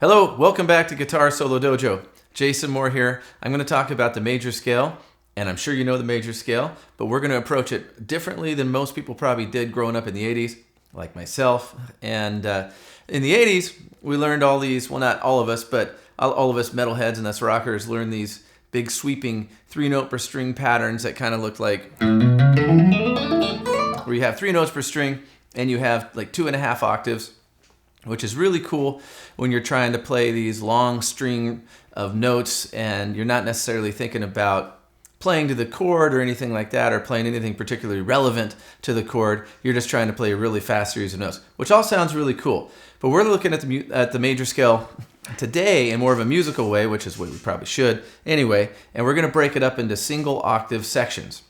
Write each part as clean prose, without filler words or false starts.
Hello, welcome back to Guitar Solo Dojo. Jason Moore here. I'm going to talk about the major scale, and I'm sure you know the major scale, but we're going to approach it differently than most people probably did growing up in the 80s, like myself. And in the 80s, we learned all these, well, not all of us, but all of us metalheads and us rockers learned these big sweeping 3-note per string patterns that kind of looked like, where you have 3 notes per string and you have like 2.5 octaves, which is really cool when you're trying to play these long string of notes and you're not necessarily thinking about playing to the chord or anything like that, or playing anything particularly relevant to the chord. You're just trying to play a really fast series of notes, which all sounds really cool. But we're looking at the major scale today in more of a musical way, which is what we probably should anyway, and we're going to break it up into single octave sections.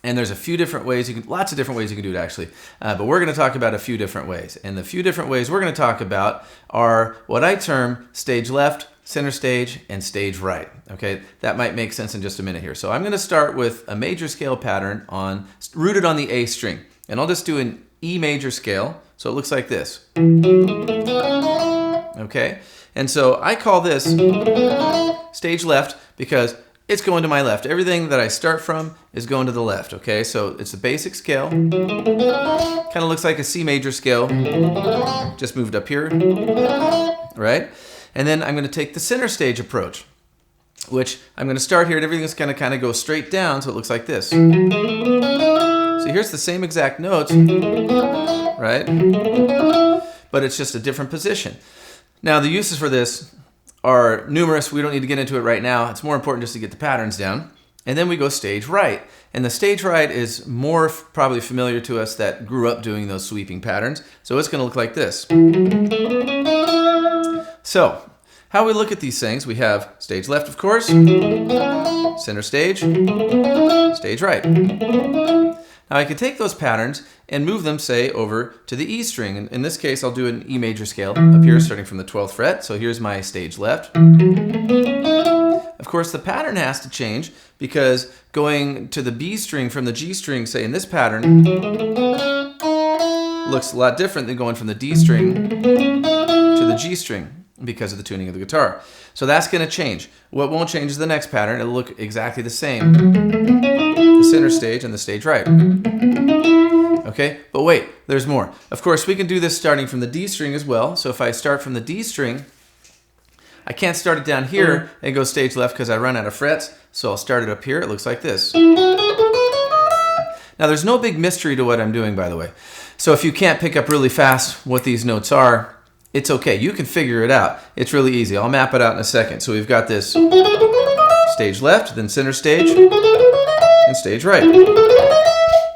And there's a few different ways, lots of different ways you can do it actually, but we're going to talk about a few different ways. And the few different ways we're going to talk about are what I term stage left, center stage, and stage right. Okay, that might make sense in just a minute here. So I'm going to start with a major scale pattern rooted on the A string. And I'll just do an E major scale, so it looks like this. Okay, and so I call this stage left because it's going to my left. Everything that I start from is going to the left, okay? So it's a basic scale. Kind of looks like a C major scale. Just moved up here, right? And then I'm going to take the center stage approach, which I'm going to start here and everything's going to kind of go straight down, so it looks like this. So here's the same exact notes, right? But it's just a different position. Now the uses for this are numerous. We don't need to get into it right now. It's more important just to get the patterns down. And then we go stage right. And the stage right is more probably familiar to us that grew up doing those sweeping patterns. So it's going to look like this. So how we look at these things, we have stage left, of course, center stage, stage right. Now I can take those patterns and move them, say, over to the E string. In this case, I'll do an E major scale up here starting from the 12th fret. So here's my stage left. Of course, the pattern has to change because going to the B string from the G string, say in this pattern, looks a lot different than going from the D string to the G string because of the tuning of the guitar. So that's going to change. What won't change is the next pattern. It'll look exactly the same. The center stage and the stage right. Okay, but wait, there's more. Of course, we can do this starting from the D string as well. So if I start from the D string, I can't start it down here and go stage left because I run out of frets. So I'll start it up here. It looks like this. Now there's no big mystery to what I'm doing, by the way. So if you can't pick up really fast what these notes are, it's okay. You can figure it out. It's really easy. I'll map it out in a second. So we've got this stage left, then center stage, and stage right.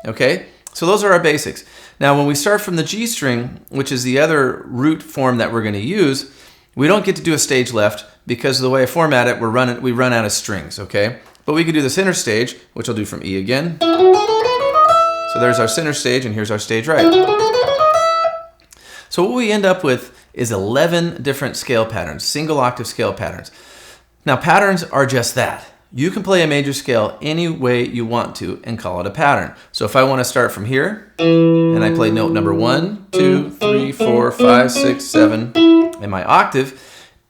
Okay, so those are our basics. Now when we start from the G string, which is the other root form that we're going to use, we don't get to do a stage left because of the way I format it, we run out of strings, okay? But we can do the center stage, which I'll do from E again. So there's our center stage and here's our stage right. So what we end up with is 11 different scale patterns, single octave scale patterns. Now patterns are just that. You can play a major scale any way you want to and call it a pattern. So if I want to start from here and I play note number 1, 2, 3, 4, 5, 6, 7 in my octave,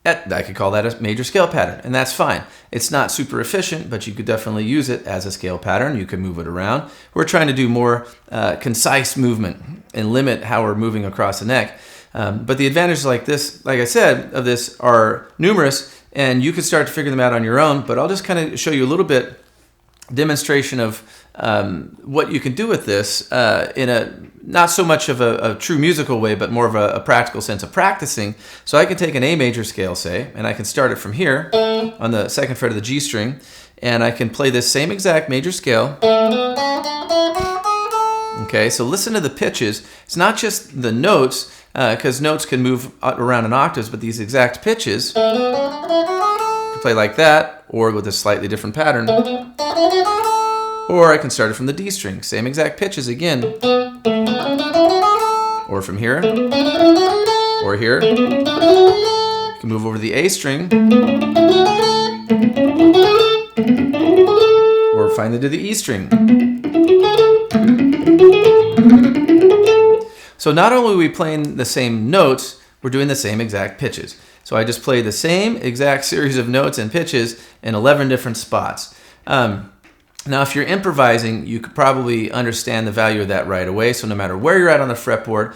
I could call that a major scale pattern, and that's fine. It's not super efficient, but you could definitely use it as a scale pattern. You can move it around. We're trying to do more concise movement and limit how we're moving across the neck. But the advantages like this, like I said, of this are numerous, and you can start to figure them out on your own, but I'll just kind of show you a little bit demonstration of what you can do with this in a not so much of a true musical way, but more of a practical sense of practicing. So I can take an A major scale, say, and I can start it from here on the 2nd fret of the G string, and I can play this same exact major scale. Okay, so listen to the pitches. It's not just the notes, because notes can move around in octaves, but these exact pitches, you can play like that, or with a slightly different pattern. Or I can start it from the D string, same exact pitches again. Or from here, or here. You can move over to the A string, or finally to the E string. So not only are we playing the same notes, we're doing the same exact pitches. So I just play the same exact series of notes and pitches in 11 different spots. Now, if you're improvising, you could probably understand the value of that right away. So no matter where you're at on the fretboard,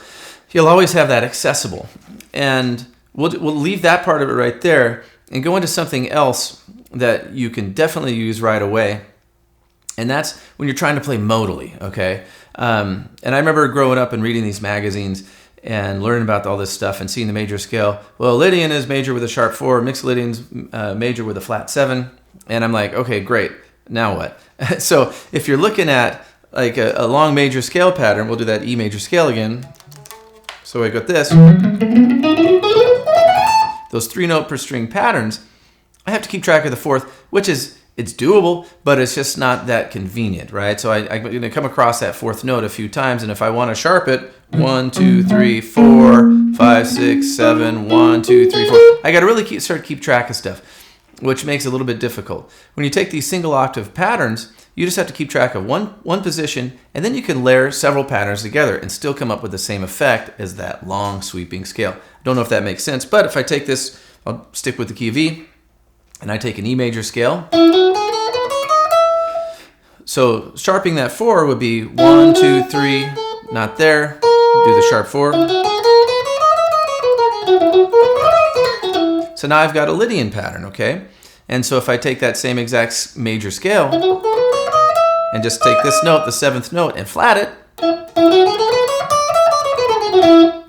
you'll always have that accessible. And we'll leave that part of it right there and go into something else that you can definitely use right away. And that's when you're trying to play modally, okay? And I remember growing up and reading these magazines and learning about all this stuff and seeing the major scale. Well, Lydian is major with a sharp 4, mixed Lydian's major with a flat 7. And I'm like, okay, great. Now what? So if you're looking at like a long major scale pattern, we'll do that E major scale again. So I got this. Those 3-note per string patterns, I have to keep track of the 4th, which is, it's doable, but it's just not that convenient, right? So I'm going to come across that 4th note a few times, and if I want to sharp it, 1, 2, 3, 4, 5, 6, 7, 1, 2, 3, 4. I got to really keep track of stuff, which makes it a little bit difficult. When you take these single octave patterns, you just have to keep track of one position, and then you can layer several patterns together and still come up with the same effect as that long sweeping scale. Don't know if that makes sense, but if I take this, I'll stick with the key of E, and I take an E major scale. So sharping that 4 would be 1, 2, 3, not there, do the sharp 4. So now I've got a Lydian pattern, okay? And so if I take that same exact major scale and just take this note, the 7th note, and flat it,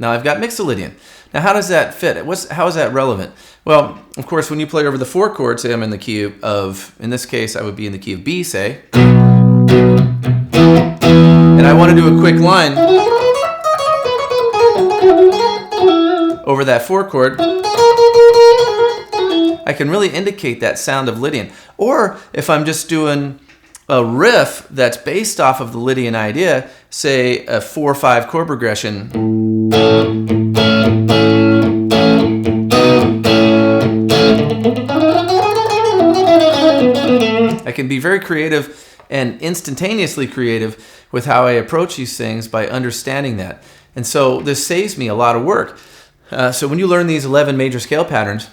now I've got mixed Lydian. Now how does that fit? How is that relevant? Well, of course, when you play over the 4 chord, say I'm in the key of, in this case, I would be in the key of B, say, and I want to do a quick line over that 4 chord, I can really indicate that sound of Lydian. Or if I'm just doing a riff that's based off of the Lydian idea, say a 4-5 chord progression, I can be very creative and instantaneously creative with how I approach these things by understanding that. And so this saves me a lot of work. So when you learn these 11 major scale patterns,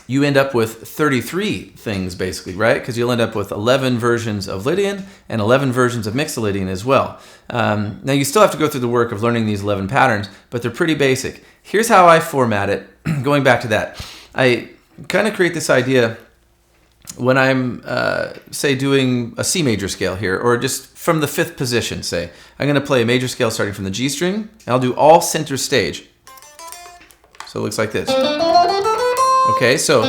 you end up with 33 things basically, right? Because you'll end up with 11 versions of Lydian and 11 versions of mixed Lydian as well. Now you still have to go through the work of learning these 11 patterns, but they're pretty basic. Here's how I format it. Going back to that, I kind of create this idea when I'm, say, doing a C major scale here, or just from the 5th position, say. I'm going to play a major scale starting from the G string, and I'll do all center stage. So it looks like this. Okay, so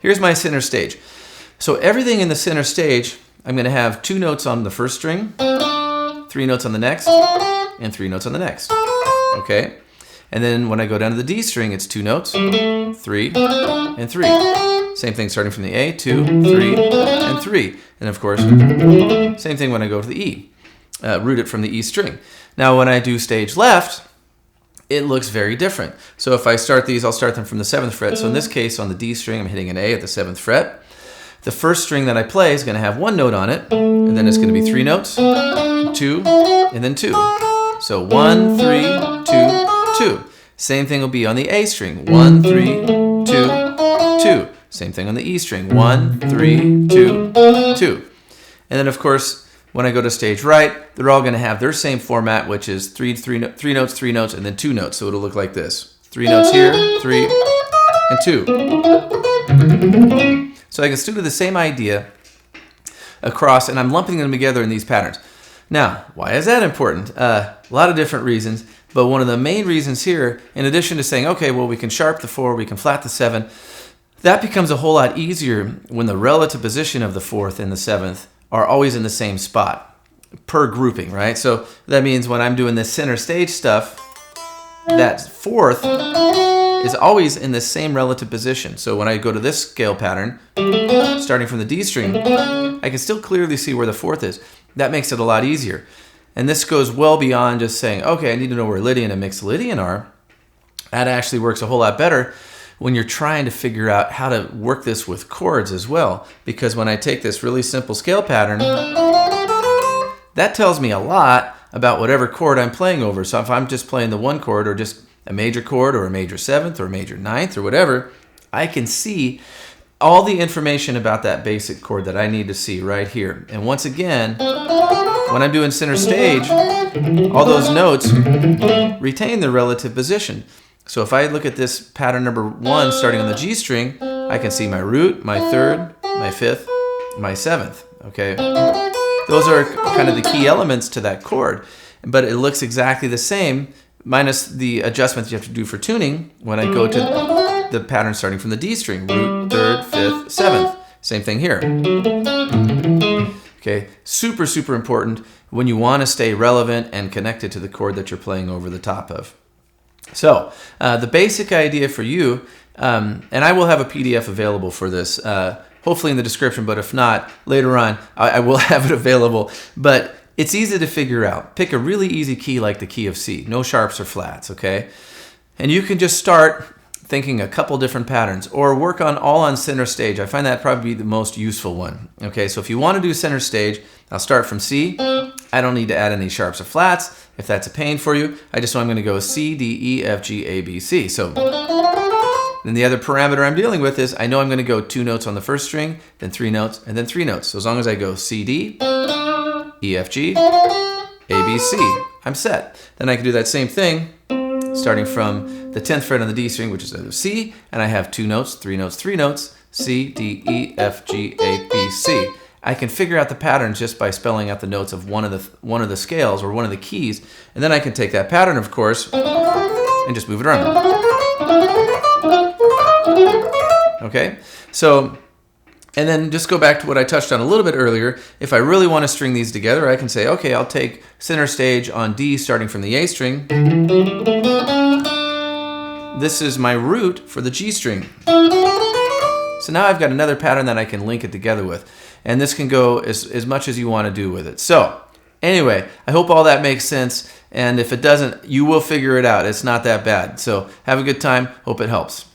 here's my center stage. So everything in the center stage, I'm going to have 2 notes on the 1st string, 3 notes on the next, and 3 notes on the next. Okay? And then when I go down to the D string, it's 2 notes, 3, and 3. Same thing starting from the A, 2, 3, and 3. And of course, same thing when I go to the E, root it from the E string. Now when I do stage left, it looks very different. So if I start these, I'll start them from the 7th fret. So in this case, on the D string, I'm hitting an A at the 7th fret. The 1st string that I play is going to have 1 note on it, and then it's going to be 3 notes, 2, and then 2. So 1, 3, 2, 2. Same thing will be on the A string. 1, 3, 2, 2. Same thing on the E string. 1, 3, 2, 2. And then of course, when I go to stage right, they're all going to have their same format, which is 3 notes, 3 notes, and then 2 notes. So it'll look like this. 3 notes here, 3, and 2. So I can still do the same idea across, and I'm lumping them together in these patterns. Now, why is that important? A lot of different reasons, but one of the main reasons here, in addition to saying, okay, well, we can sharp the 4, we can flat the 7, that becomes a whole lot easier when the relative position of the 4th and the 7th are always in the same spot per grouping, right? So that means when I'm doing this center stage stuff, that 4th is always in the same relative position. So when I go to this scale pattern, starting from the D string, I can still clearly see where the 4th is. That makes it a lot easier. And this goes well beyond just saying, okay, I need to know where Lydian and mixed Lydian are. That actually works a whole lot better when you're trying to figure out how to work this with chords as well. Because when I take this really simple scale pattern, that tells me a lot about whatever chord I'm playing over. So if I'm just playing the 1 chord or just a major chord or a major 7th or a major 9th or whatever, I can see all the information about that basic chord that I need to see right here. And once again, when I'm doing center stage, all those notes retain their relative position. So if I look at this pattern number 1 starting on the G string, I can see my root, my 3rd, my 5th, my 7th. Okay, those are kind of the key elements to that chord, but it looks exactly the same minus the adjustments you have to do for tuning when I go to the pattern starting from the D string, root, 3rd, 5th, 7th. Same thing here. Okay, super, super important when you want to stay relevant and connected to the chord that you're playing over the top of. So the basic idea for you, and I will have a PDF available for this, hopefully in the description, but if not, later on, I will have it available. But it's easy to figure out. Pick a really easy key like the key of C. No sharps or flats, okay? And you can just start thinking a couple different patterns or work on all on center stage. I find that probably the most useful one. Okay, so if you want to do center stage, I'll start from C. I don't need to add any sharps or flats. If that's a pain for you, I just know I'm going to go C, D, E, F, G, A, B, C. So then the other parameter I'm dealing with is I know I'm going to go 2 notes on the first string, then 3 notes, and then 3 notes. So as long as I go C, D, E, F, G, A, B, C, I'm set. Then I can do that same thing starting from the 10th fret on the D string, which is a C, and I have 2 notes, 3 notes, 3 notes, C, D, E, F, G, A, B, C. I can figure out the patterns just by spelling out the notes of one of the scales or one of the keys, and then I can take that pattern, of course, and just move it around. Okay, so, and then just go back to what I touched on a little bit earlier. If I really want to string these together, I can say, okay, I'll take center stage on D starting from the A string. This is my root for the G string. So now I've got another pattern that I can link it together with. And this can go as much as you want to do with it. So anyway, I hope all that makes sense. And if it doesn't, you will figure it out. It's not that bad. So have a good time. Hope it helps.